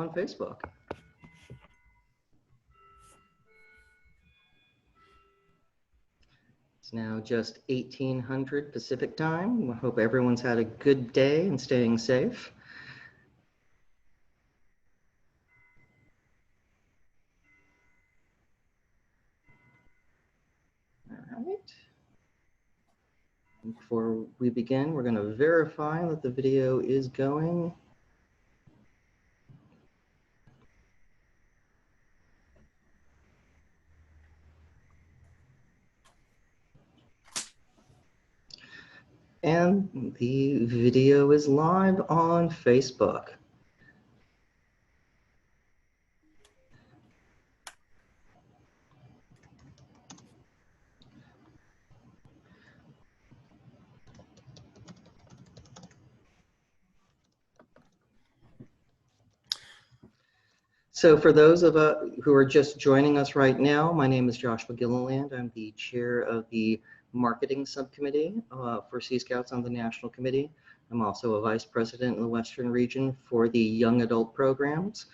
on Facebook. It's now just 1800 Pacific time. I hope everyone's had a good day and staying safe. All right. Before we begin, we're going to verify that the video is going. And the video is live on Facebook. So for those of us who are just joining us right now, my name is Joshua Gilliland. I'm the chair of the marketing subcommittee for Sea Scouts on the National Committee. I'm also a vice president in the Western region for the young adult programs.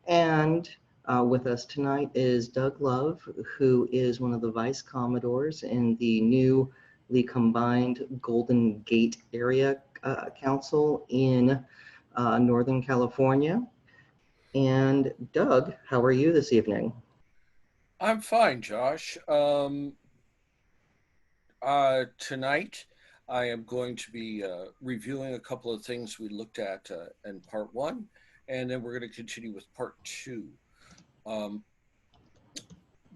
And with us tonight is Doug Love, who is one of the vice commodores in the newly combined Golden Gate Area Council in Northern California. And Doug, how are you this evening? I'm fine, Josh. Tonight, I am going to be reviewing a couple of things we looked at in part one, and then we're going to continue with part two.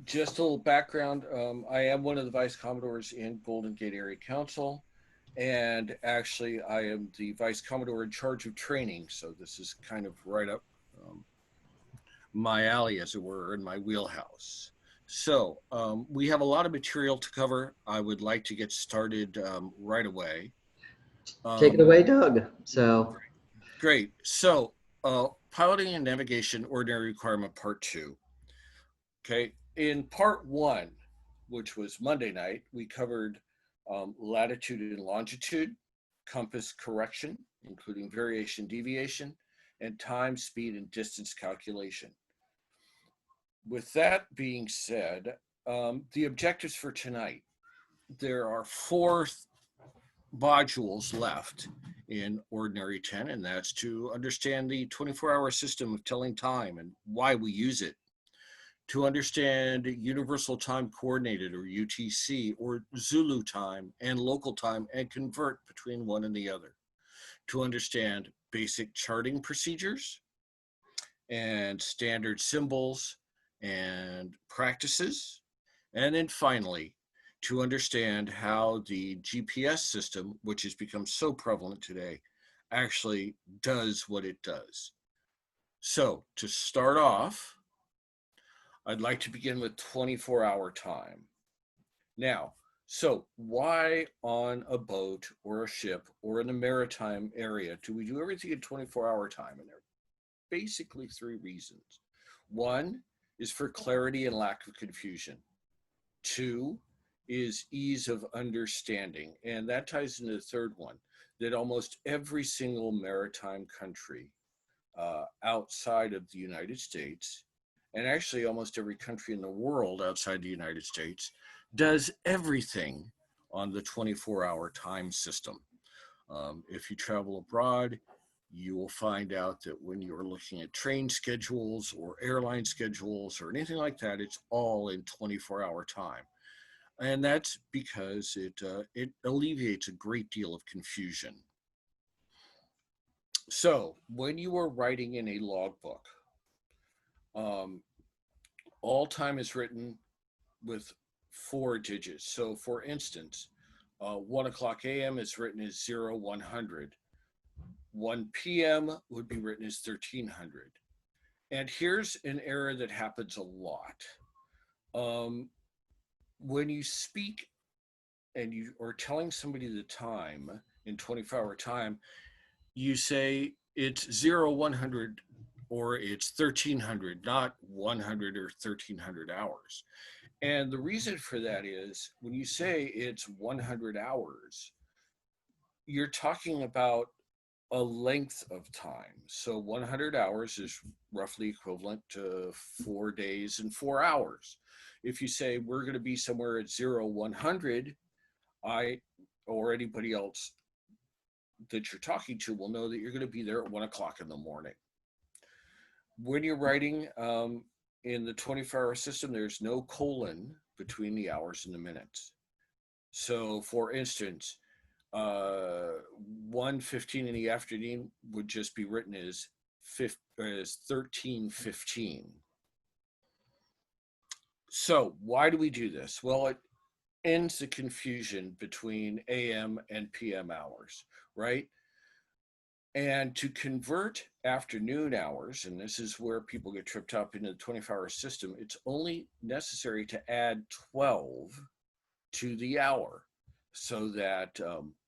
Just a little background. I am one of the vice commodores in Golden Gate Area Council, and actually I am the vice commodore in charge of training. So this is kind of right up my alley, as it were, in my wheelhouse. So we have a lot of material to cover. I would like to get started right away. Take it away, Doug. Great. So piloting and navigation, ordinary requirement, part two. Okay. In part one, which was Monday night, we covered latitude and longitude, compass correction, including variation, deviation, and time, speed, and distance calculation. With that being said, the objectives for tonight, there are four modules left in Ordinary 10, and that's to understand the 24-hour system of telling time and why we use it, to understand Universal Time Coordinated, or UTC, or Zulu time and local time, and convert between one and the other, to understand basic charting procedures and standard symbols and practices, and then finally, to understand how the GPS system, which has become so prevalent today, actually does what it does. So to start off, I'd like to begin with 24-hour time. Now, so why on a boat or a ship or in a maritime area do we do everything in 24-hour time? And there are basically three reasons. One is for clarity and lack of confusion. Two is ease of understanding. And that ties into the third one, that almost every single maritime country outside of the United States, and actually almost every country in the world outside the United States, does everything on the 24-hour time system. If you travel abroad, you will find out that when you're looking at train schedules or airline schedules or anything like that, it's all in 24-hour time. And that's because it alleviates a great deal of confusion. So when you are writing in a logbook, all time is written with 4 digits. So for instance, 1 o'clock a.m. is written as 0100. 1 p.m. would be written as 1300. And here's an error that happens a lot. When you speak and you are telling somebody the time in 24-hour time, you say it's 0100 or it's 1300, not 100 or 1300 hours. And the reason for that is when you say it's 100 hours, you're talking about a length of time. So 100 hours is roughly equivalent to 4 days and 4 hours. If you say we're going to be somewhere at 0, 100, I or anybody else that you're talking to will know that you're going to be there at 1 o'clock in the morning. When you're writing in the 24-hour system, there's no colon between the hours and the minutes. So, for instance, 1:15 in the afternoon would just be written as 13:15. So, why do we do this? Well, it ends the confusion between AM and PM hours, right? And to convert afternoon hours, and this is where people get tripped up into the 24-hour system, it's only necessary to add 12 to the hour so that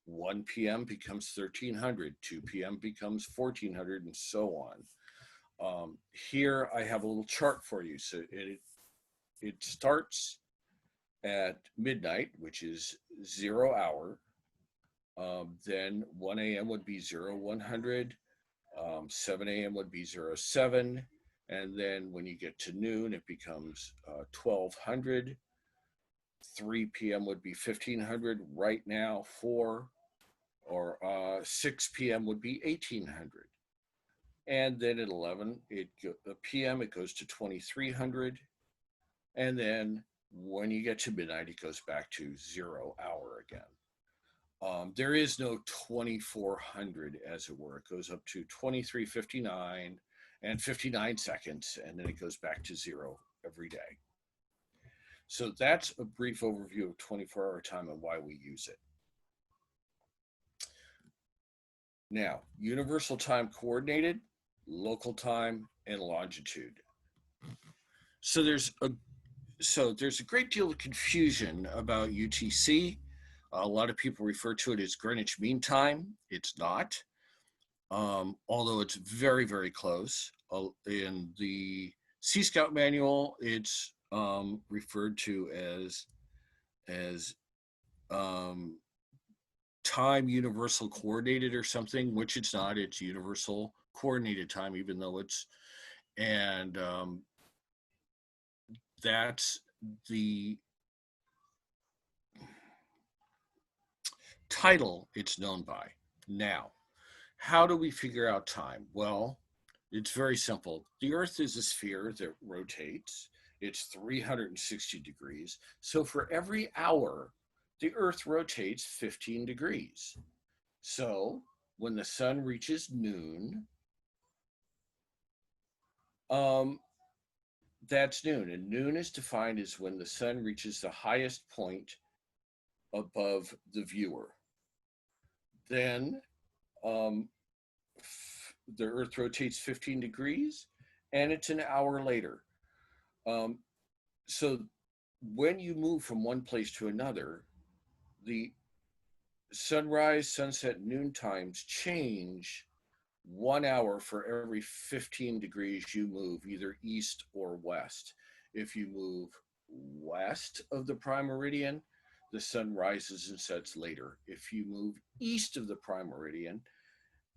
1 p.m. becomes 1300, 2 p.m. becomes 1400, and so on. Here I have a little chart for you. So it starts at midnight, which is 0 hour. Then 1 a.m. would be 0100, 7 a.m. would be 07, and then when you get to noon, it becomes 1200. 3 p.m. would be 1500 right now, 4 or 6 p.m. would be 1800. And then at 11 p.m. it goes to 2300. And then when you get to midnight, it goes back to 0 hour again. There is no 2400, as it were. It goes up to 2359 and 59 seconds, and then it goes back to 0 every day. So that's a brief overview of 24-hour time and why we use it. Now, universal time coordinated, local time, and longitude. So there's a great deal of confusion about UTC. A lot of people refer to it as Greenwich Mean Time. It's not, although it's very, very close. In the Sea Scout manual, it's referred to as time universal coordinated or something, which it's not. It's universal coordinated time, even though it's, and that's the title it's known by. Now, how do we figure out time? Well, it's very simple. The Earth is a sphere that rotates. It's 360 degrees. So for every hour, the Earth rotates 15 degrees. So when the sun reaches noon, that's noon. And noon is defined as when the sun reaches the highest point above the viewer. Then the Earth rotates 15 degrees, and it's an hour later. So when you move from one place to another, the sunrise, sunset, noon times change 1 hour for every 15 degrees you move, either east or west. If you move west of the prime meridian, the sun rises and sets later. If you move east of the prime meridian,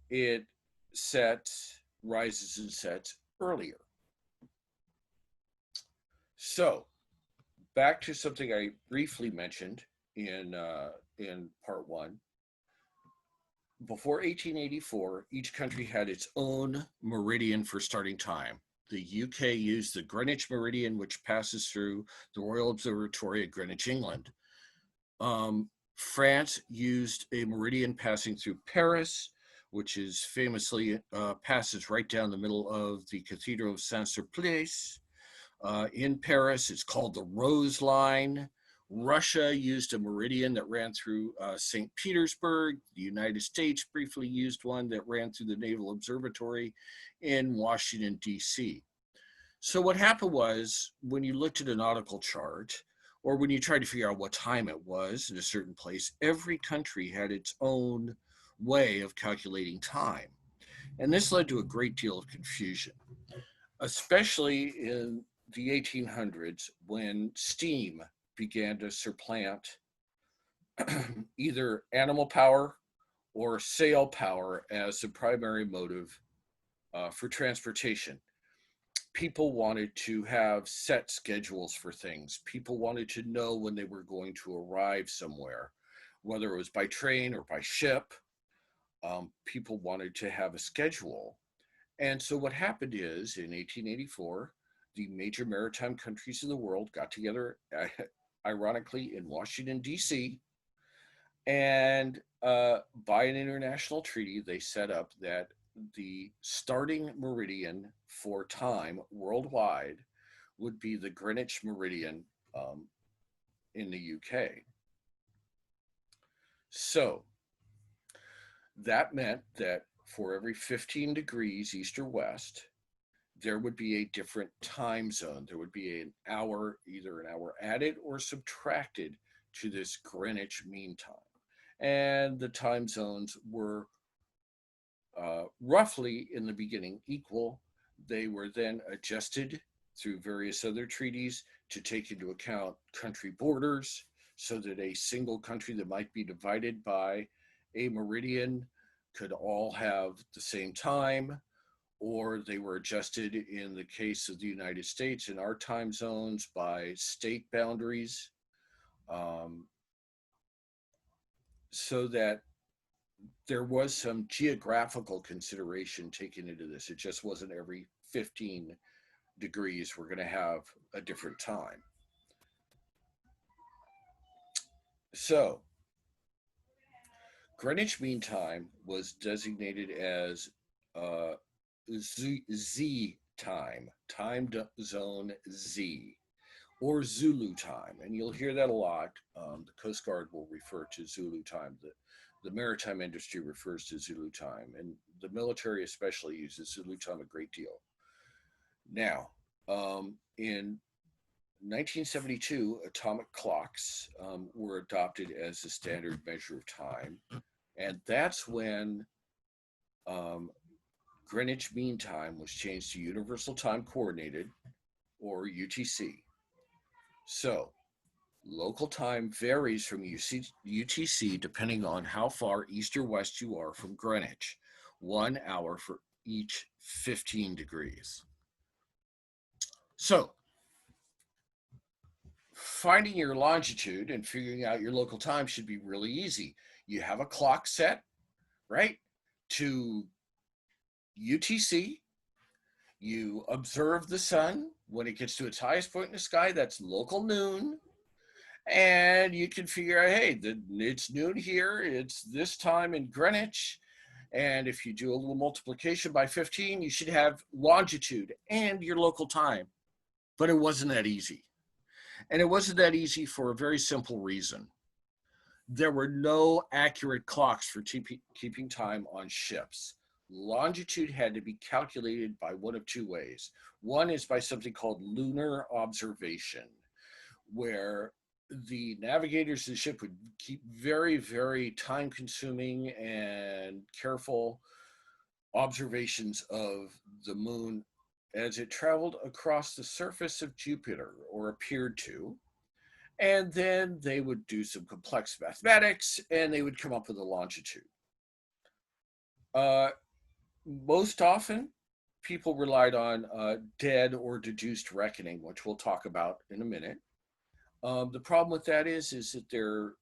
it rises and sets earlier. So back to something I briefly mentioned in part one. Before 1884, each country had its own meridian for starting time. The UK used the Greenwich Meridian, which passes through the Royal Observatory at Greenwich, England. France used a meridian passing through Paris, which is famously passes right down the middle of the Cathedral of Saint-Sulpice. In Paris, it's called the Rose Line. Russia used a meridian that ran through St. Petersburg. The United States briefly used one that ran through the Naval Observatory in Washington, D.C. So what happened was, when you looked at a nautical chart, or when you tried to figure out what time it was in a certain place, every country had its own way of calculating time. And this led to a great deal of confusion, especially in the 1800s, when steam began to supplant either animal power or sail power as the primary motive for transportation. People wanted to have set schedules for things. People wanted to know when they were going to arrive somewhere, whether it was by train or by ship. People wanted to have a schedule. And so what happened is in 1884, the major maritime countries of the world got together, ironically, in Washington, D.C., and by an international treaty, they set up that the starting meridian for time worldwide would be the Greenwich Meridian in the UK. So that meant that for every 15 degrees east or west, there would be a different time zone. There would be an hour, either an hour added or subtracted to this Greenwich Mean Time. And the time zones were roughly in the beginning equal. They were then adjusted through various other treaties to take into account country borders, so that a single country that might be divided by a meridian could all have the same time, or they were adjusted in the case of the United States in our time zones by state boundaries, so that there was some geographical consideration taken into this. It just wasn't every 15 degrees we're going to have a different time. So Greenwich Mean Time was designated as Z time, time zone Z, or Zulu time. And you'll hear that a lot. The Coast Guard will refer to Zulu time. The maritime industry refers to Zulu time, and the military especially uses Zulu time a great deal. Now, in 1972, atomic clocks were adopted as the standard measure of time, and that's when Greenwich Mean Time was changed to Universal Time Coordinated, or UTC. So, local time varies from UTC depending on how far east or west you are from Greenwich, 1 hour for each 15 degrees. So, finding your longitude and figuring out your local time should be really easy. You have a clock set, right, to UTC. You observe the sun when it gets to its highest point in the sky. That's local noon. And you can figure out, hey, it's noon here. It's this time in Greenwich. And if you do a little multiplication by 15, you should have longitude and your local time. But it wasn't that easy. And it wasn't that easy for a very simple reason. There were no accurate clocks for keeping time on ships. Longitude had to be calculated by one of two ways. One is by something called lunar observation, where the navigators of the ship would keep very, very time-consuming and careful observations of the moon as it traveled across the surface of Jupiter, or appeared to. And then they would do some complex mathematics, and they would come up with a longitude. Most often, people relied on dead or deduced reckoning, which we'll talk about in a minute. The problem with that is that their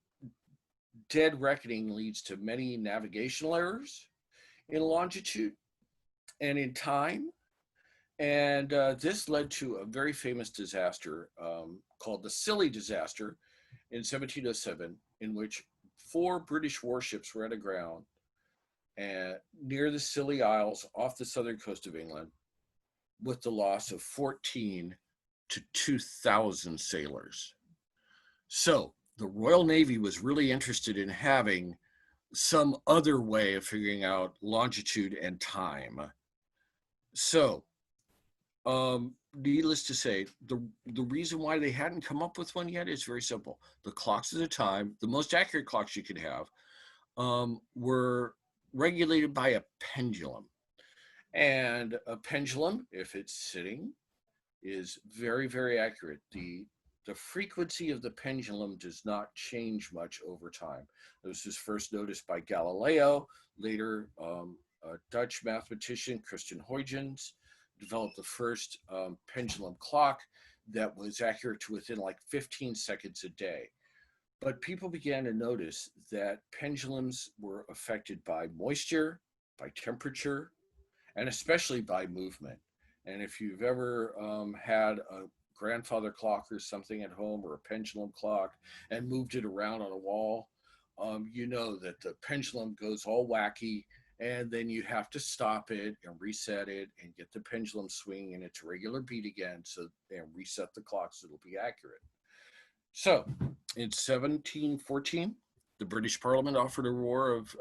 dead reckoning leads to many navigational errors in longitude and in time. And this led to a very famous disaster called the Scilly disaster in 1707, in which 4 British warships ran aground near the Scilly Isles off the southern coast of England, with the loss of 14 to 2,000 sailors. So the Royal Navy was really interested in having some other way of figuring out longitude and time. So, needless to say, the reason why they hadn't come up with one yet is very simple. The clocks of the time, the most accurate clocks you could have, were regulated by a pendulum. And a pendulum, if it's sitting, is very, very accurate. The the frequency of the pendulum does not change much over time. This was first noticed by Galileo. Later, a Dutch mathematician, Christian Huygens, developed the first pendulum clock that was accurate to within like 15 seconds a day. But people began to notice that pendulums were affected by moisture, by temperature, and especially by movement. And if you've ever had a grandfather clock or something at home, or a pendulum clock, and moved it around on a wall, you know that the pendulum goes all wacky, and then you have to stop it and reset it and get the pendulum swinging in its regular beat again, and reset the clock so it'll be accurate. So in 1714, the British Parliament offered a reward of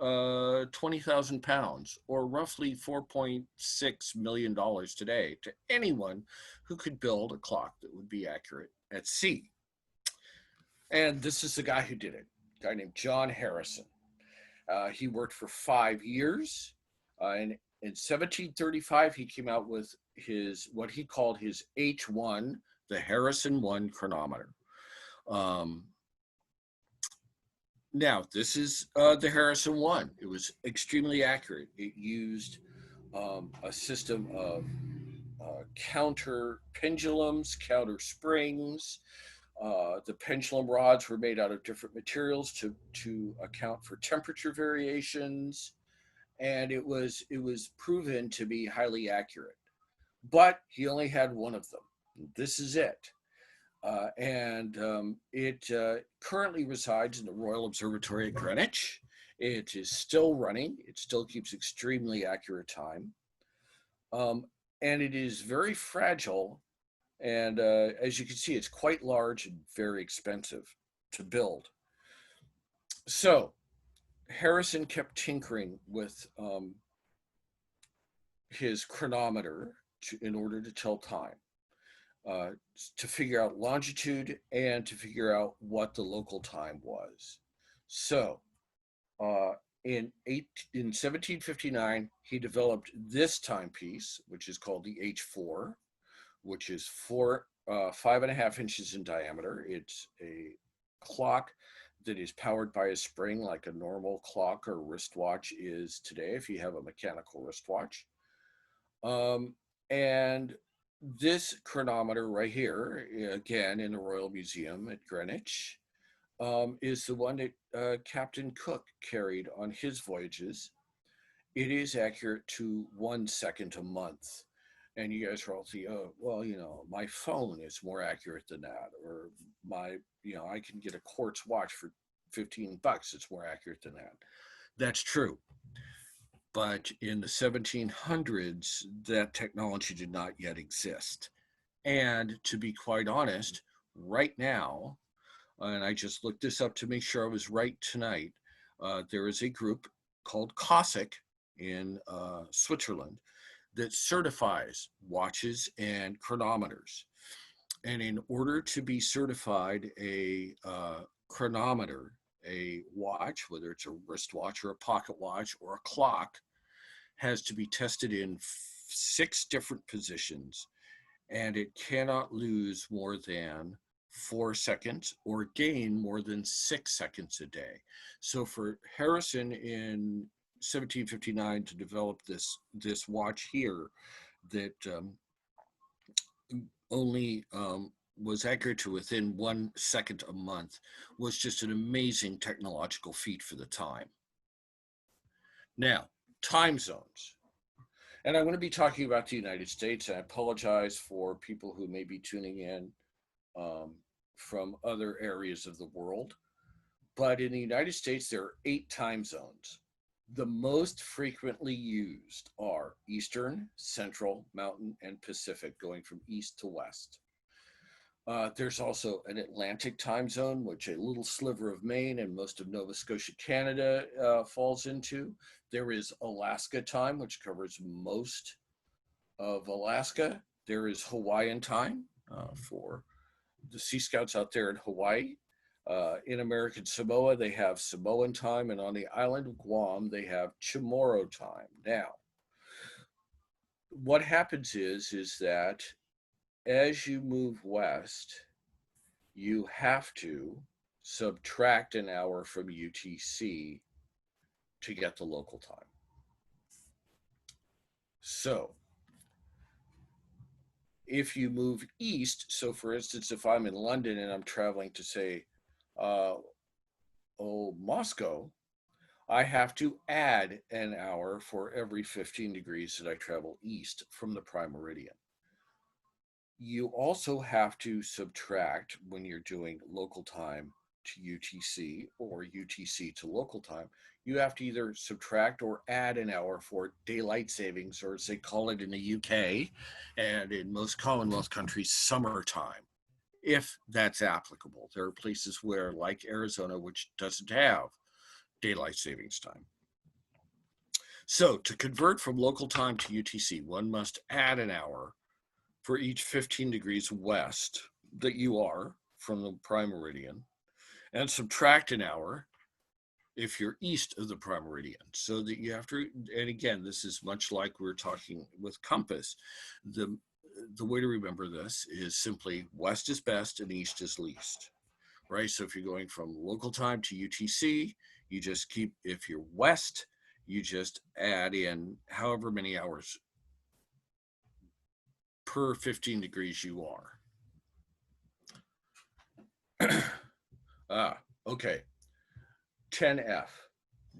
£20,000, or roughly $4.6 million today, to anyone who could build a clock that would be accurate at sea. And this is the guy who did it, a guy named John Harrison. He worked for 5 years. And in 1735, he came out with what he called his H1, the Harrison 1 chronometer. Now, this is the Harrison 1. It was extremely accurate. It used a system of counter pendulums, counter springs. The pendulum rods were made out of different materials to account for temperature variations, and it was proven to be highly accurate. But he only had one of them. This is it. It currently resides in the Royal Observatory at Greenwich. It is still running. It still keeps extremely accurate time. And it is very fragile. And as you can see, it's quite large and very expensive to build. So Harrison kept tinkering with his chronometer in order to tell time. To figure out longitude and to figure out what the local time was. So in 1759, he developed this timepiece, which is called the H4, which is 5.5 inches in diameter. It's a clock that is powered by a spring, like a normal clock or wristwatch is today if you have a mechanical wristwatch. And this chronometer right here, again in the Royal Museum at Greenwich, is the one that Captain Cook carried on his voyages. It is accurate to 1 second a month. And you guys are all thinking, oh, well, my phone is more accurate than that. Or I can get a quartz watch for $15. It's more accurate than that. That's true. But in the 1700s, that technology did not yet exist. And to be quite honest, right now, and I just looked this up to make sure I was right tonight, there is a group called COSIC in Switzerland that certifies watches and chronometers. And in order to be certified a chronometer, a watch, whether it's a wristwatch or a pocket watch or a clock, has to be tested in 6 different positions, and it cannot lose more than 4 seconds or gain more than 6 seconds a day. So for Harrison in 1759 to develop this watch here that only was accurate to within 1 second a month was just an amazing technological feat for the time. Now, time zones. And I'm going to be talking about the United States. I apologize for people who may be tuning in from other areas of the world. But in the United States, there are 8 time zones. The most frequently used are Eastern, Central, Mountain, and Pacific, going from east to west. There's also an Atlantic time zone, which a little sliver of Maine and most of Nova Scotia, Canada falls into. There is Alaska time, which covers most of Alaska. There is Hawaiian time for the Sea Scouts out there in Hawaii. In American Samoa, they have Samoan time, and on the island of Guam, they have Chamorro time. Now, what happens is that as you move west, you have to subtract an hour from UTC to get the local time. So if you move east, so for instance, if I'm in London and I'm traveling to say, Moscow, I have to add an hour for every 15 degrees that I travel east from the prime meridian. You also have to subtract when you're doing local time to UTC or UTC to local time. You have to either subtract or add an hour for daylight savings, or as they call it in the UK and in most Commonwealth countries, summertime, if that's applicable. There are places where, like Arizona, which doesn't have daylight savings time. So to convert from local time to UTC, one must add an hour for each 15 degrees west that you are from the prime meridian, and subtract an hour if you're east of the prime meridian. So that you have to, and again, this is much like we were talking with compass. The way to remember this is simply west is best and east is least, right? So if you're going from local time to UTC, you just keep, if you're west, you just add in however many hours per 15 degrees you are. Okay. 10F,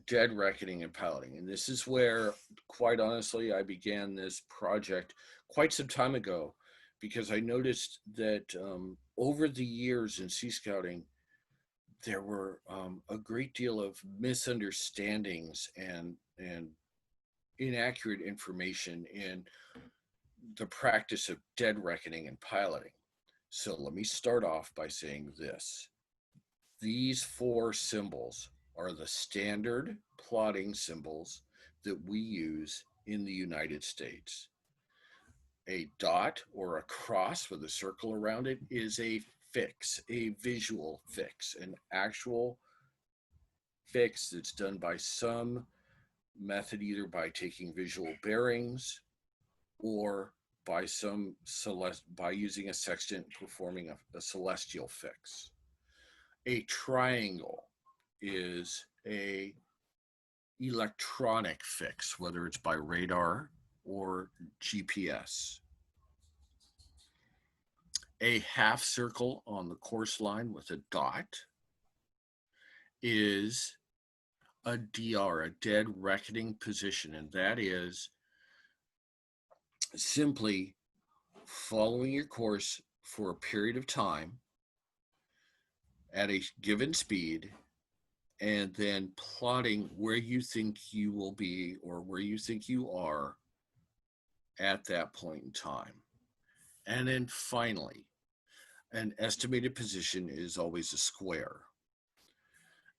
dead reckoning and piloting. And this is where, quite honestly, I began this project quite some time ago, because I noticed that over the years in Sea Scouting, there were a great deal of misunderstandings and inaccurate information in the practice of dead reckoning and piloting. So let me start off by saying this. These four symbols are the standard plotting symbols that we use in the United States. A dot or a cross with a circle around it is a fix, a visual fix, an actual fix that's done by some method, either by taking visual bearings or by by using a sextant performing a celestial fix. A triangle is a electronic fix, whether it's by radar or GPS. A half circle on the course line with a dot is a DR, a dead reckoning position, and that is simply following your course for a period of time at a given speed, and then plotting where you think you will be or where you think you are at that point in time. And then finally, an estimated position is always a square.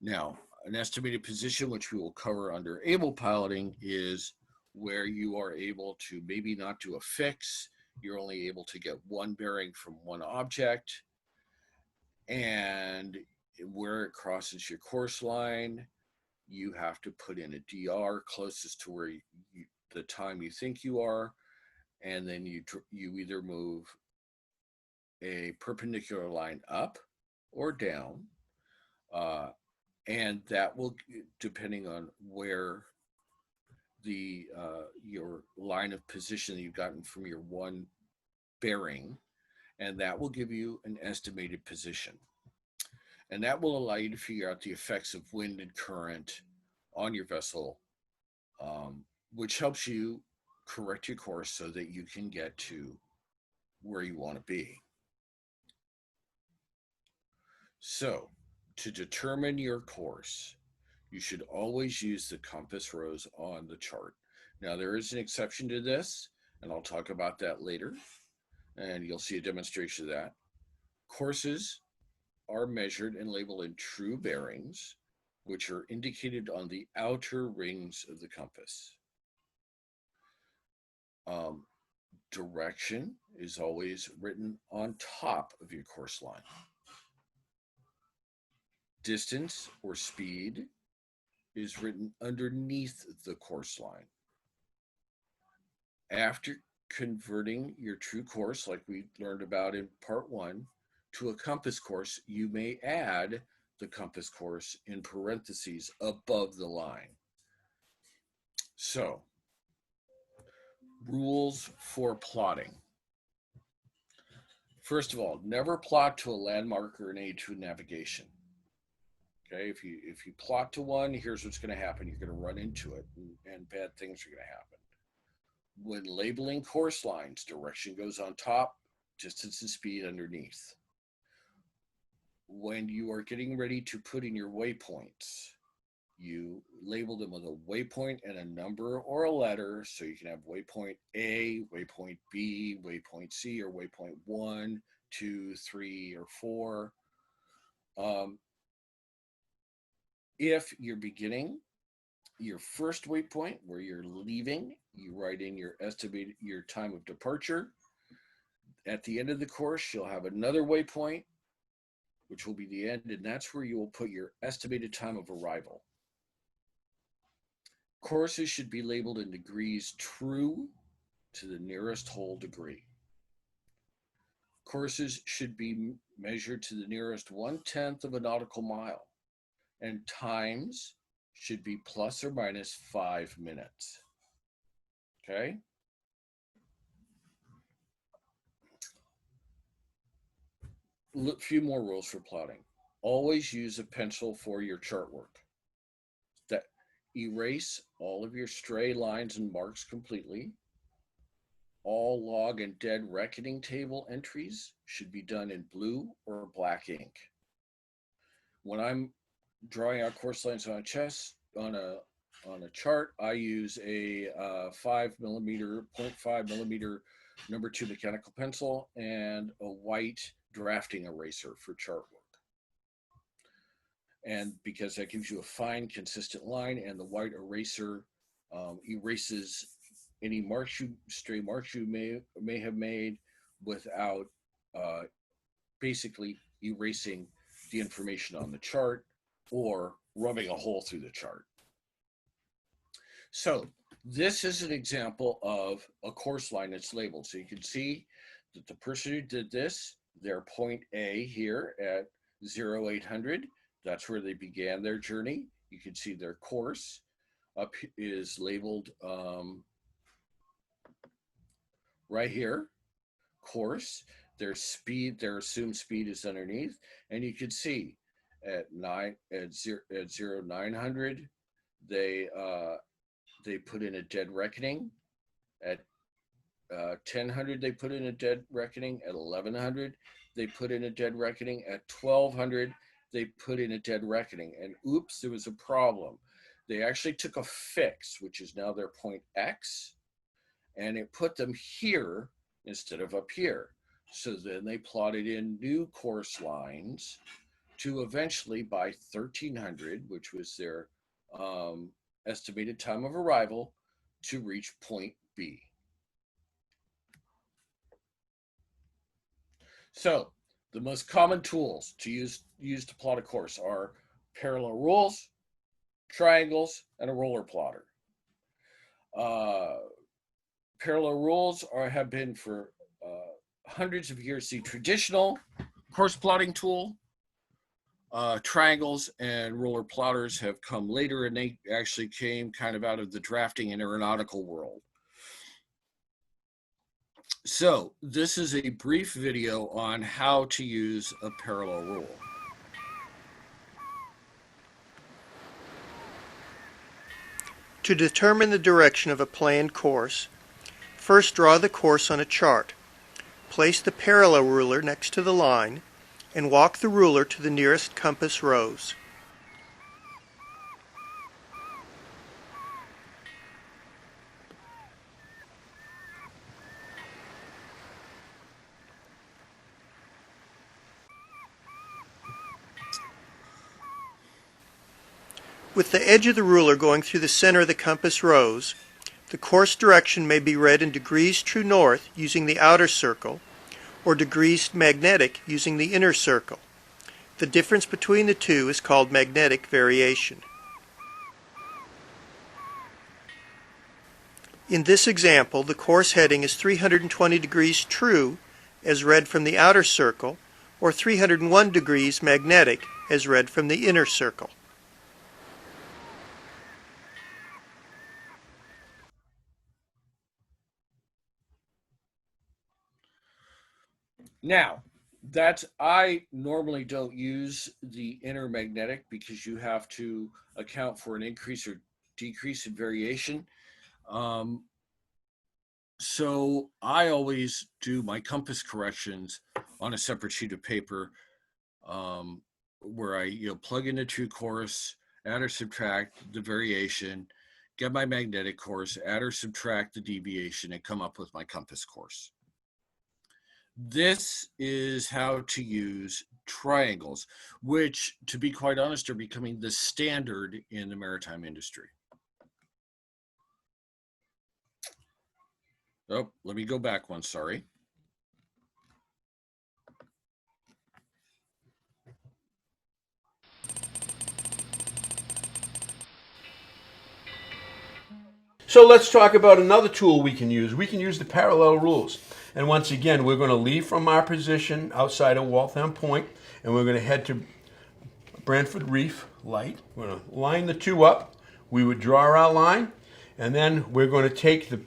Now, an estimated position, which we will cover under able piloting, is where you are able to maybe not do a fix. You're only able to get one bearing from one object, and where it crosses your course line, you have to put in a DR closest to where the time you think you are, and then you either move a perpendicular line up or down, and that will, depending on where the your line of position that you've gotten from your one bearing, and that will give you an estimated position. And that will allow you to figure out the effects of wind and current on your vessel, which helps you correct your course so that you can get to where you want to be. So, to determine your course, you should always use the compass rose on the chart. Now, there is an exception to this, and I'll talk about that later, and you'll see a demonstration of that. Courses are measured and labeled in true bearings, which are indicated on the outer rings of the compass. Direction is always written on top of your course line. Distance or speed is written underneath the course line. After converting your true course, like we learned about in part 1, to a compass course, you may add the compass course in parentheses above the line. So, rules for plotting. First of all, never plot to a landmark or an aid to navigation. Okay, if you plot to one, here's what's going to happen. You're going to run into it, and bad things are going to happen. When labeling course lines, direction goes on top, distance and speed underneath. When you are getting ready to put in your waypoints, you label them with a waypoint and a number or a letter, so you can have waypoint A, waypoint B, waypoint C, or waypoint 1, 2, 3, or 4. If you're beginning your first waypoint where you're leaving, you write in your estimated your time of departure. At the end of the course, you'll have another waypoint, which will be the end, and that's where you will put your estimated time of arrival. Courses should be labeled in degrees true to the nearest whole degree. Courses should be measured to the nearest 1/10 of a nautical mile, and times should be plus or minus 5 minutes. Okay? A few more rules for plotting. Always use a pencil for your chart work. Erase all of your stray lines and marks completely. All log and dead reckoning table entries should be done in blue or black ink. When I'm drawing out course lines on a chart, I use a 5 millimeter, 0.5 millimeter number 2 mechanical pencil and a white drafting eraser for chart work. And because that gives you a fine, consistent line, and the white eraser erases any stray marks you may have made without basically erasing the information on the chart or rubbing a hole through the chart. So this is an example of a course line that's labeled. So you can see that the person who did this, their point A here at 0800, that's where they began their journey. You can see their course up is labeled right here, course. Their speed, their assumed speed is underneath, and you can see at 0900 they put in a dead reckoning. At 1000 they put in a dead reckoning. At 1100 they put in a dead reckoning. At 1200 they put in a dead reckoning, and oops, there was a problem. They actually took a fix, which is now their point X, and it put them here instead of up here. So then they plotted in new course lines to eventually, by 1300, which was their estimated time of arrival, to reach point B. So the most common tools to use to plot a course are parallel rules, triangles, and a roller plotter. Parallel rules have been for hundreds of years the traditional course plotting tool. Triangles and roller plotters have come later, and they actually came kind of out of the drafting and aeronautical world. So this is a brief video on how to use a parallel rule. To determine the direction of a planned course, first draw the course on a chart. Place the parallel ruler next to the line and walk the ruler to the nearest compass rose. With the edge of the ruler going through the center of the compass rose, the course direction may be read in degrees true north using the outer circle, or degrees magnetic using the inner circle. The difference between the two is called magnetic variation. In this example, the course heading is 320 degrees true as read from the outer circle, or 301 degrees magnetic, as read from the inner circle. Now, I normally don't use the inner magnetic because you have to account for an increase or decrease in variation. So I always do my compass corrections on a separate sheet of paper, where I plug in the true course, add or subtract the variation, get my magnetic course, add or subtract the deviation, and come up with my compass course. This is how to use triangles, which, to be quite honest, are becoming the standard in the maritime industry. Oh, let me go back one, sorry. So let's talk about another tool we can use. We can use the parallel rules. And once again, we're going to leave from our position outside of Waltham Point, and we're going to head to Brantford Reef Light. We're going to line the two up. We would draw our line, and then we're going to take the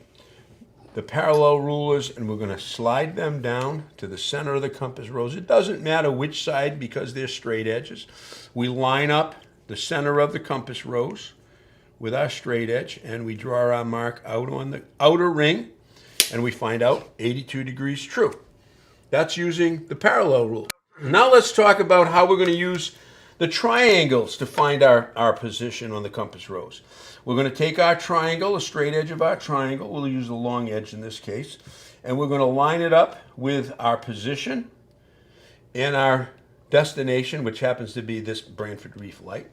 parallel rulers and we're going to slide them down to the center of the compass rose. It doesn't matter which side because they're straight edges. We line up the center of the compass rose with our straight edge, and we draw our mark out on the outer ring, and we find out 82 degrees true. That's using the parallel rule. Now let's talk about how we're going to use the triangles to find our position on the compass rose. We're going to take our triangle, the straight edge of our triangle, we'll use the long edge in this case, and we're going to line it up with our position and our destination, which happens to be this Brantford Reef Light.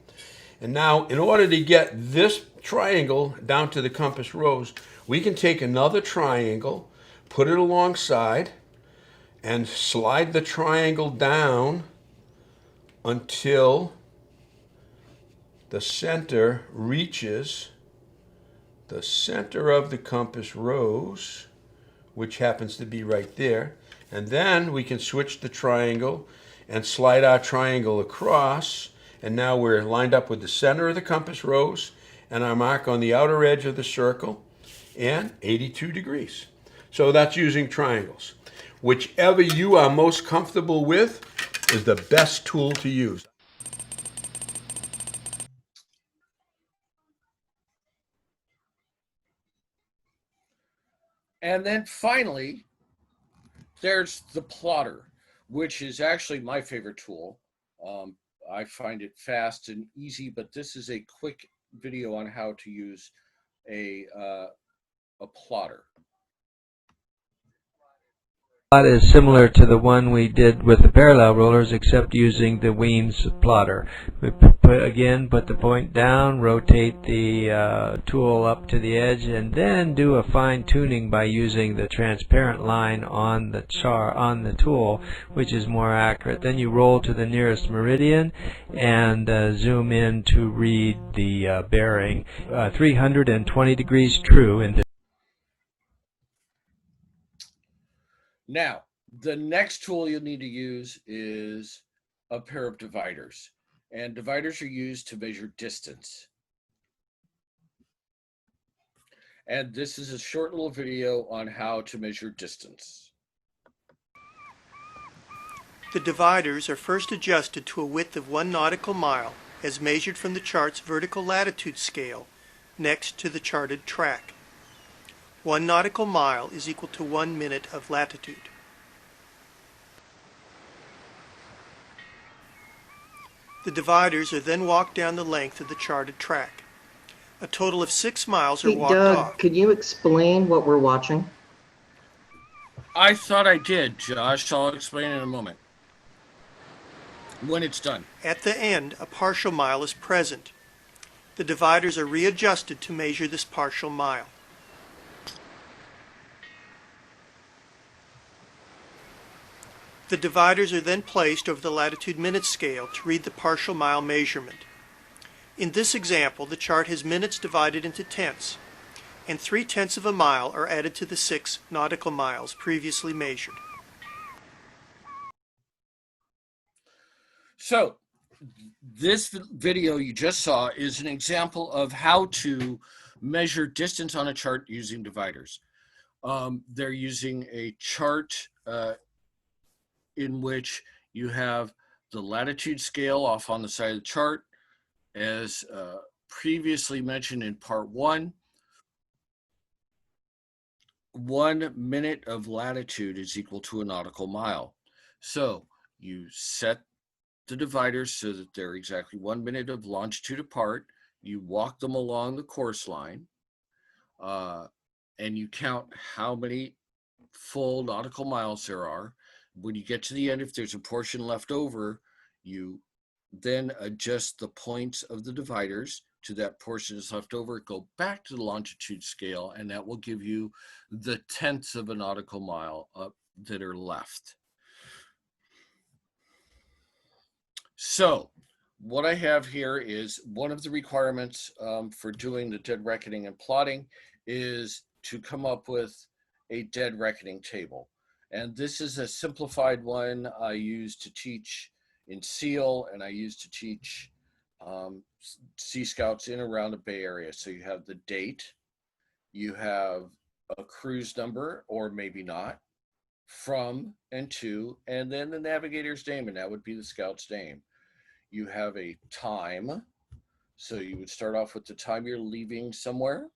And now, in order to get this triangle down to the compass rose, we can take another triangle, put it alongside, and slide the triangle down until the center reaches the center of the compass rose, which happens to be right there. And then we can switch the triangle and slide our triangle across. And now we're lined up with the center of the compass rose and our mark on the outer edge of the circle and 82 degrees. So that's using triangles. Whichever you are most comfortable with is the best tool to use. And then finally, there's the plotter, which is actually my favorite tool. I find it fast and easy, but this is a quick video on how to use a plotter. Plot is similar to the one we did with the parallel rulers, except using the Weems plotter. We put the point down, rotate the tool up to the edge, and then do a fine tuning by using the transparent line on the tool, which is more accurate. Then you roll to the nearest meridian and zoom in to read the bearing. 320 degrees true in this. Now, the next tool you'll need to use is a pair of dividers. And dividers are used to measure distance. And this is a short little video on how to measure distance. The dividers are first adjusted to a width of 1 nautical mile as measured from the chart's vertical latitude scale next to the charted track. 1 nautical mile is equal to 1 minute of latitude. The dividers are then walked down the length of the charted track. A total of 6 miles are Hey, walked Doug, off. could you explain what we're watching? I thought I did, Josh. I'll explain in a moment when it's done. At the end, a partial mile is present. The dividers are readjusted to measure this partial mile. The dividers are then placed over the latitude minute scale to read the partial mile measurement. In this example, the chart has minutes divided into tenths, and 3/10 of a mile are added to the 6 nautical miles previously measured. So this video you just saw is an example of how to measure distance on a chart using dividers. They're using a chart in which you have the latitude scale off on the side of the chart. As previously mentioned in part 1, 1 minute of latitude is equal to a nautical mile. So you set the dividers so that they're exactly 1 minute of longitude apart. You walk them along the course line, and you count how many full nautical miles there are. When you get to the end, if there's a portion left over, you then adjust the points of the dividers to that portion that's left over, go back to the longitude scale, and that will give you the tenths of a nautical mile that are left. So what I have here is one of the requirements for doing the dead reckoning and plotting is to come up with a dead reckoning table. And this is a simplified one I use to teach in SEAL, and I use to teach Sea Scouts in around the Bay Area. So you have the date, you have a cruise number, or maybe not, from and to, and then the navigator's name, and that would be the scout's name. You have a time, so you would start off with the time you're leaving somewhere.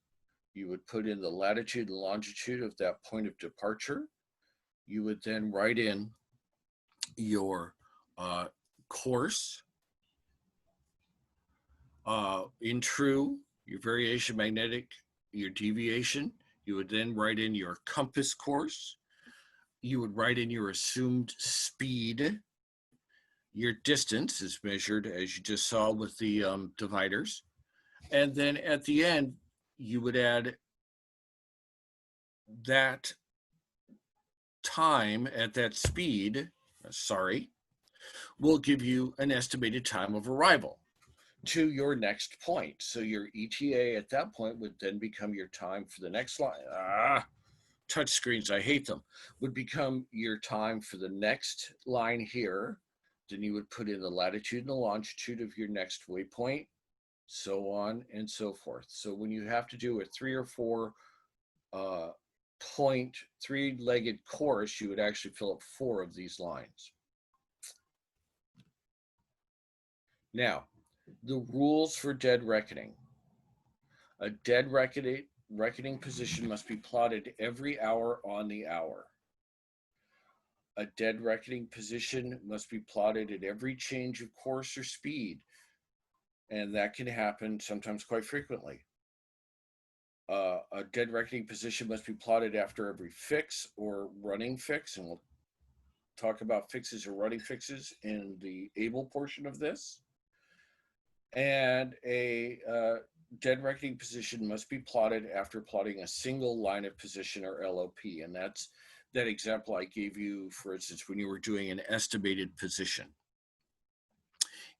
You would put in the latitude and longitude of that point of departure. You would then write in your course, in true, your variation magnetic, your deviation. You would then write in your compass course. You would write in your assumed speed. Your distance is measured, as you just saw with the dividers. And then at the end, you would add that time at that speed, will give you an estimated time of arrival to your next point. So your ETA at that point would then become your time for the next line. Touch screens, I hate them, would become your time for the next line here. Then you would put in the latitude and the longitude of your next waypoint, so on and so forth. So when you have to do a 3 or 4 point 3-legged course, you would actually fill up 4 of these lines. Now, the rules for dead reckoning. A dead reckoning position must be plotted every hour on the hour. A dead reckoning position must be plotted at every change of course or speed, and that can happen sometimes quite frequently. A dead reckoning position must be plotted after every fix or running fix, and we'll talk about fixes or running fixes in the able portion of this. And a dead reckoning position must be plotted after plotting a single line of position, or LOP, and that's that example I gave you, for instance, when you were doing an estimated position.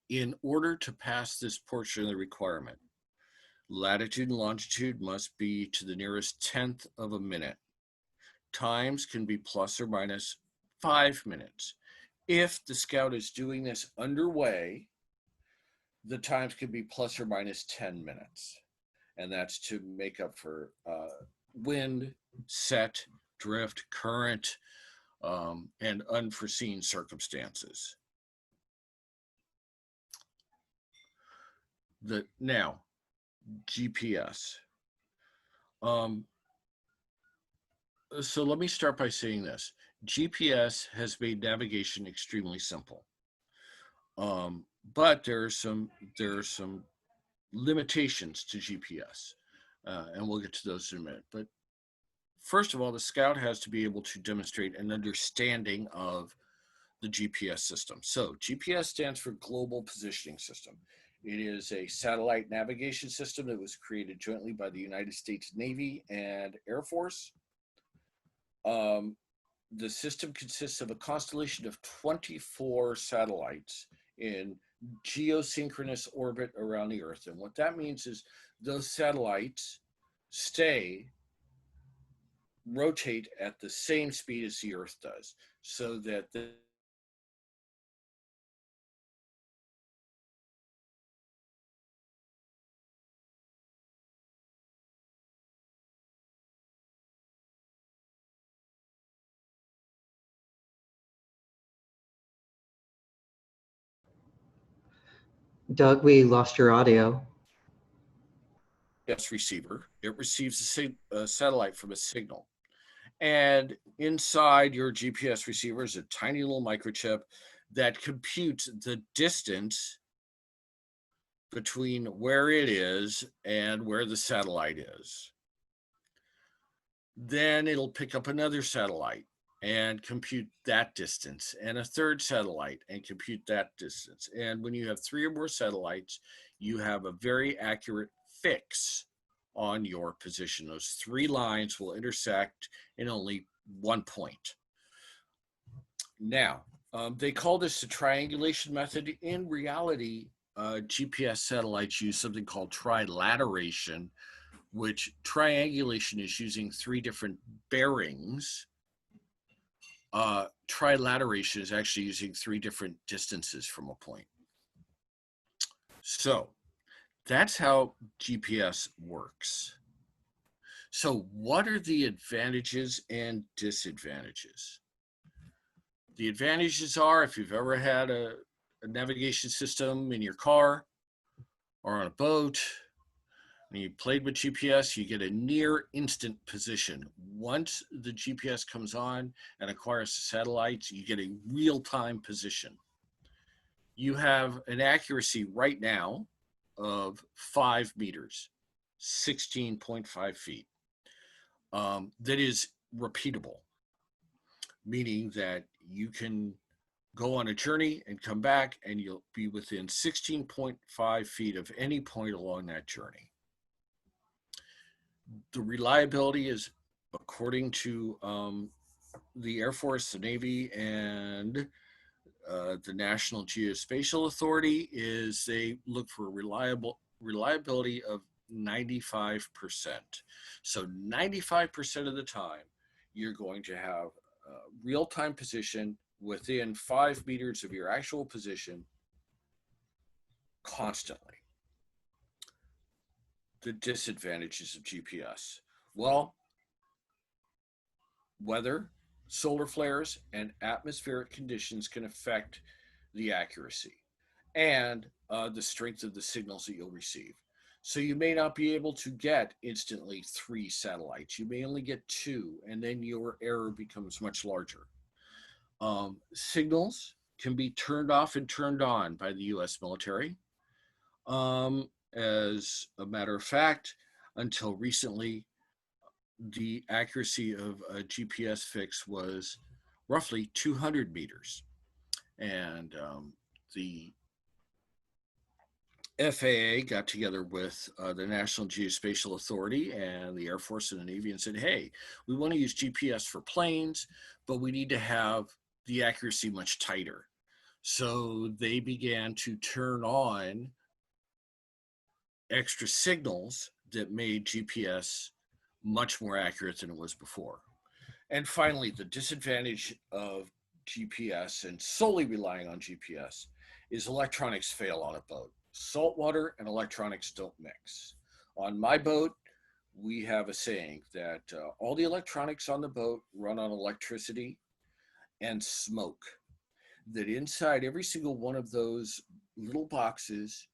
In order to pass this portion of the requirement, latitude and longitude must be to the nearest tenth of a minute. Times can be plus or minus 5 minutes. If the scout is doing this underway, the times can be plus or minus 10 minutes. And that's to make up for wind, set, drift, current, and unforeseen circumstances. Now, GPS. So let me start by saying this. GPS has made navigation extremely simple. But there are some limitations to GPS, and we'll get to those in a minute. But first of all, the scout has to be able to demonstrate an understanding of the GPS system. So GPS stands for Global Positioning System. It is a satellite navigation system that was created jointly by the United States Navy and Air Force. The system consists of a constellation of 24 satellites in geosynchronous orbit around the Earth. And what that means is those satellites rotate at the same speed as the Earth does, so that Doug, we lost your audio. GPS receiver. It receives a satellite from a signal. And inside your GPS receiver is a tiny little microchip that computes the distance between where it is and where the satellite is. Then it'll pick up another satellite and compute that distance, and a third satellite and compute that distance. And when you have 3 or more satellites, you have a very accurate fix on your position. Those 3 lines will intersect in only one point. Now, they call this the triangulation method. In reality, GPS satellites use something called trilateration, which triangulation is using 3 different bearings. Trilateration is actually using 3 different distances from a point. So that's how GPS works. So what are the advantages and disadvantages? The advantages are, if you've ever had a navigation system in your car or on a boat, when you played with GPS, you get a near instant position. Once the GPS comes on and acquires the satellites, you get a real-time position. You have an accuracy right now of 5 meters, 16.5 feet. That is repeatable, meaning that you can go on a journey and come back and you'll be within 16.5 feet of any point along that journey. The reliability is, according to the Air Force, the Navy, and the National Geospatial Authority, is they look for reliability of 95%. So 95% of the time, you're going to have a real-time position within 5 meters of your actual position constantly. The disadvantages of GPS. Well, weather, solar flares, and atmospheric conditions can affect the accuracy and the strength of the signals that you'll receive. So you may not be able to get instantly 3 satellites. You may only get 2, and then your error becomes much larger. Signals can be turned off and turned on by the US military. As a matter of fact, until recently, the accuracy of a GPS fix was roughly 200 meters. And the FAA got together with the National Geospatial Authority and the Air Force and the Navy and said, hey, we want to use GPS for planes, but we need to have the accuracy much tighter. So they began to turn on extra signals that made GPS much more accurate than it was before. And finally, the disadvantage of GPS and solely relying on GPS is electronics fail on a boat. Saltwater and electronics don't mix. On my boat, we have a saying that all the electronics on the boat run on electricity and smoke. That inside every single one of those little boxes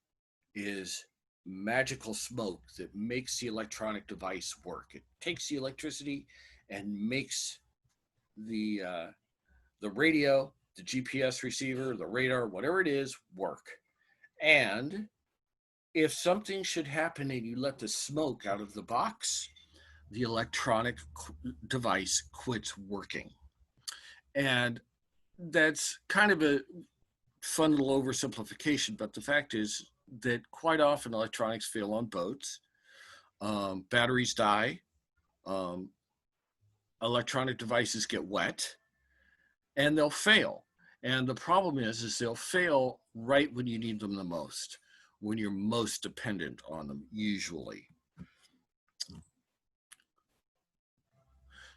is magical smoke that makes the electronic device work. It takes the electricity and makes the radio, the GPS receiver, the radar, whatever it is, work. And if something should happen and you let the smoke out of the box, the electronic device quits working. And that's kind of a fun little oversimplification, but the fact is that quite often electronics fail on boats. Batteries die. Electronic devices get wet, and they'll fail. And the problem is they'll fail right when you need them the most, when you're most dependent on them, usually.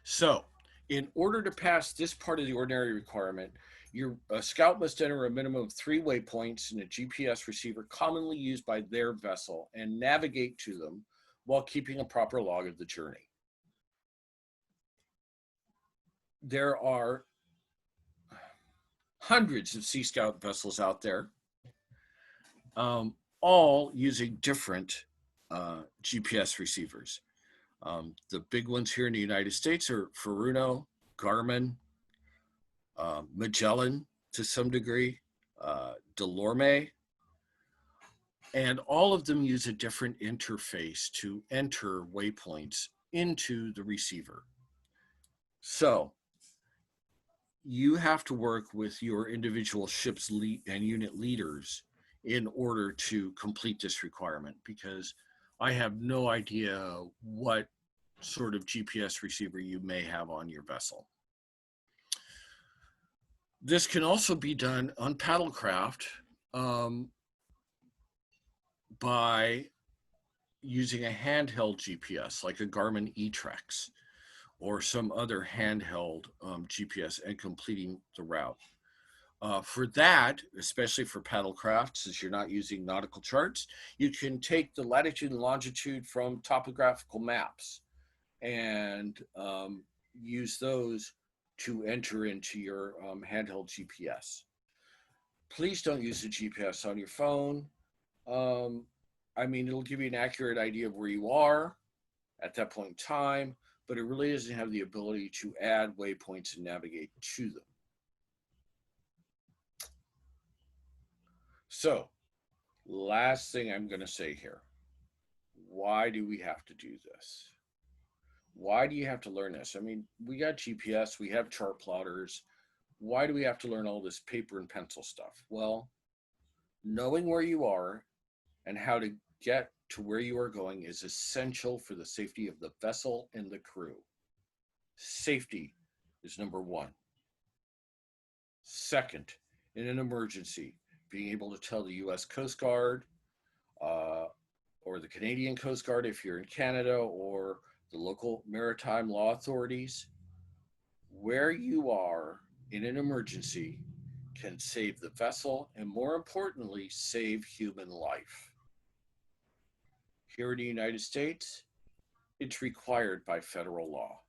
So, in order to pass this part of the ordinary requirement, your scout must enter a minimum of 3 waypoints in a GPS receiver commonly used by their vessel and navigate to them while keeping a proper log of the journey. There are hundreds of Sea Scout vessels out there. all using different GPS receivers. The big ones here in the United States are Furuno, Garmin, Magellan to some degree, Delorme, and all of them use a different interface to enter waypoints into the receiver. So you have to work with your individual ship's lead and unit leaders in order to complete this requirement, because I have no idea what sort of GPS receiver you may have on your vessel. This can also be done on paddlecraft by using a handheld GPS like a Garmin eTrex or some other handheld GPS and completing the route. For that, especially for paddlecraft, since you're not using nautical charts, you can take the latitude and longitude from topographical maps and use those to enter into your handheld GPS. Please don't use the GPS on your phone. I mean, it'll give you an accurate idea of where you are at that point in time, but it really doesn't have the ability to add waypoints and navigate to them. So, last thing I'm going to say here. Why do we have to do this? Why do you have to learn this? I mean, we got GPS, we have chart plotters. Why do we have to learn all this paper and pencil stuff? Well, knowing where you are and how to get to where you are going is essential for the safety of the vessel and the crew. Safety is number one. Second, in an emergency, being able to tell the U.S. Coast Guard or the Canadian Coast Guard if you're in Canada, or the local maritime law authorities, where you are in an emergency can save the vessel and, more importantly, save human life. Here in the United States, it's required by federal law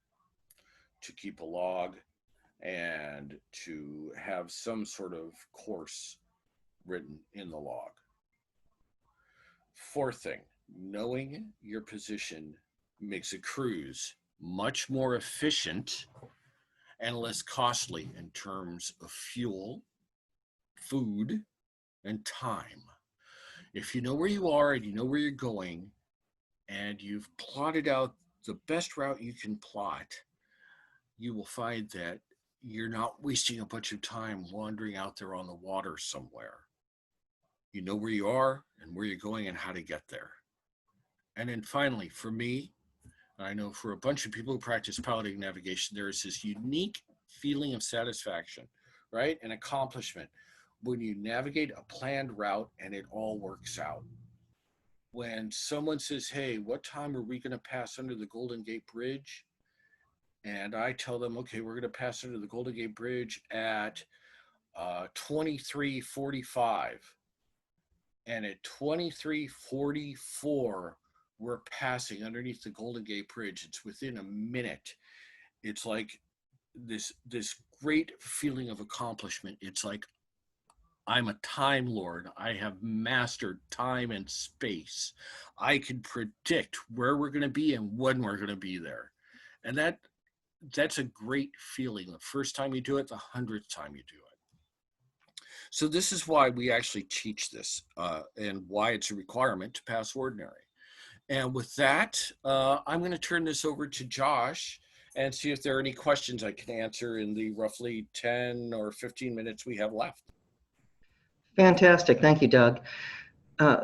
to keep a log and to have some sort of course written in the log. Fourth thing, knowing your position makes a cruise much more efficient and less costly in terms of fuel, food, and time. If you know where you are and you know where you're going, and you've plotted out the best route you can plot, you will find that you're not wasting a bunch of time wandering out there on the water somewhere. You know where you are and where you're going and how to get there. And then finally, for me, I know for a bunch of people who practice piloting navigation, there is this unique feeling of satisfaction, right? An accomplishment when you navigate a planned route and it all works out. When someone says, hey, what time are we going to pass under the Golden Gate Bridge? And I tell them, okay, we're going to pass under the Golden Gate Bridge at 23:45. And at 23:44, we're passing underneath the Golden Gate Bridge. It's within a minute. It's like this great feeling of accomplishment. It's like I'm a time lord. I have mastered time and space. I can predict where we're going to be and when we're going to be there. And that's a great feeling. The first time you do it, the 100th time you do it. So this is why we actually teach this and why it's a requirement to pass ordinary. And with that, I'm going to turn this over to Josh and see if there are any questions I can answer in the roughly 10 or 15 minutes we have left. Fantastic. Thank you, Doug.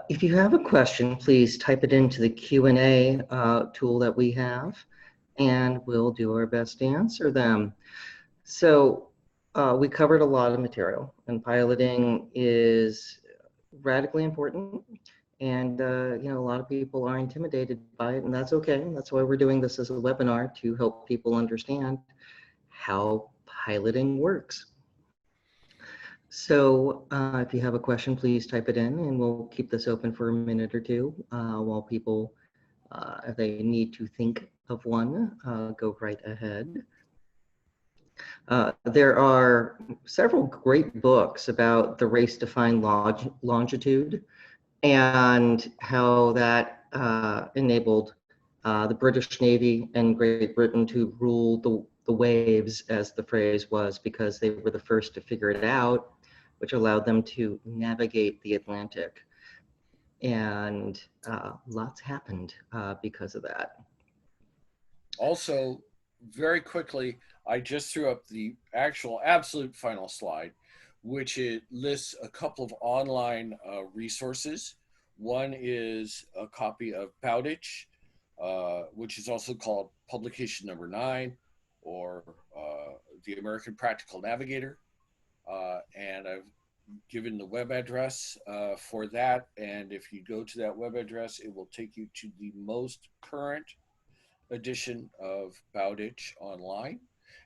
If you have a question, please type it into the Q&A tool that we have, and we'll do our best to answer them. So we covered a lot of material, and piloting is radically important. And you know, a lot of people are intimidated by it, and that's okay. That's why we're doing this as a webinar, to help people understand how piloting works. So if you have a question, please type it in, and we'll keep this open for a minute or two while people, if they need to think of one, go right ahead. There are several great books about the race to find longitude and how that enabled the British Navy and Great Britain to rule the waves, as the phrase was, because they were the first to figure it out, which allowed them to navigate the Atlantic. And lots happened because of that. Also, very quickly, I just threw up the actual absolute final slide, which it lists a couple of online resources. One is a copy of Bowditch, which is also called Publication Number 9, or the American Practical Navigator. And I've given the web address for that. And if you go to that web address, it will take you to the most current edition of Bowditch online.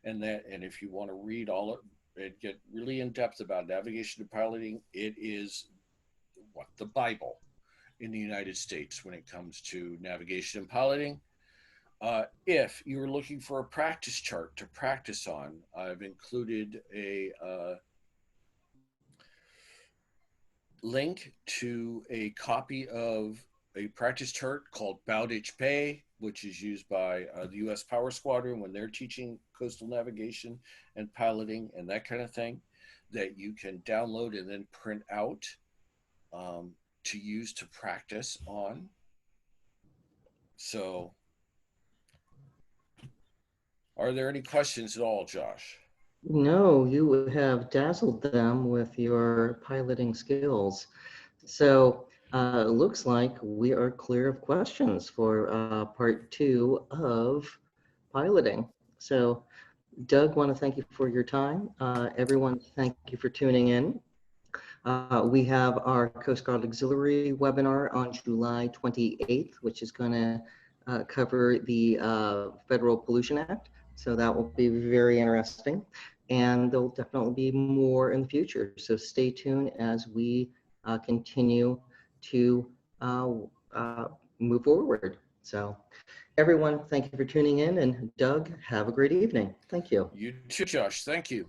And if you want to read all of it, get really in depth about navigation and piloting, it is the Bible in the United States when it comes to navigation and piloting. If you're looking for a practice chart to practice on, I've included a link to a copy of a practice chart called Bowditch Bay, which is used by the U.S. Power Squadron when they're teaching coastal navigation and piloting and that kind of thing, that you can download and then print out to use to practice on. So, are there any questions at all, Josh? No, you have dazzled them with your piloting skills. So it looks like we are clear of questions for part 2 of piloting. So Doug, want to thank you for your time. Everyone, thank you for tuning in. We have our Coast Guard Auxiliary webinar on July 28th, which is going to cover the Federal Pollution Act. So that will be very interesting. And there'll definitely be more in the future. So stay tuned as we continue to move forward. So everyone, thank you for tuning in. And Doug, have a great evening. Thank you. You too, Josh. Thank you.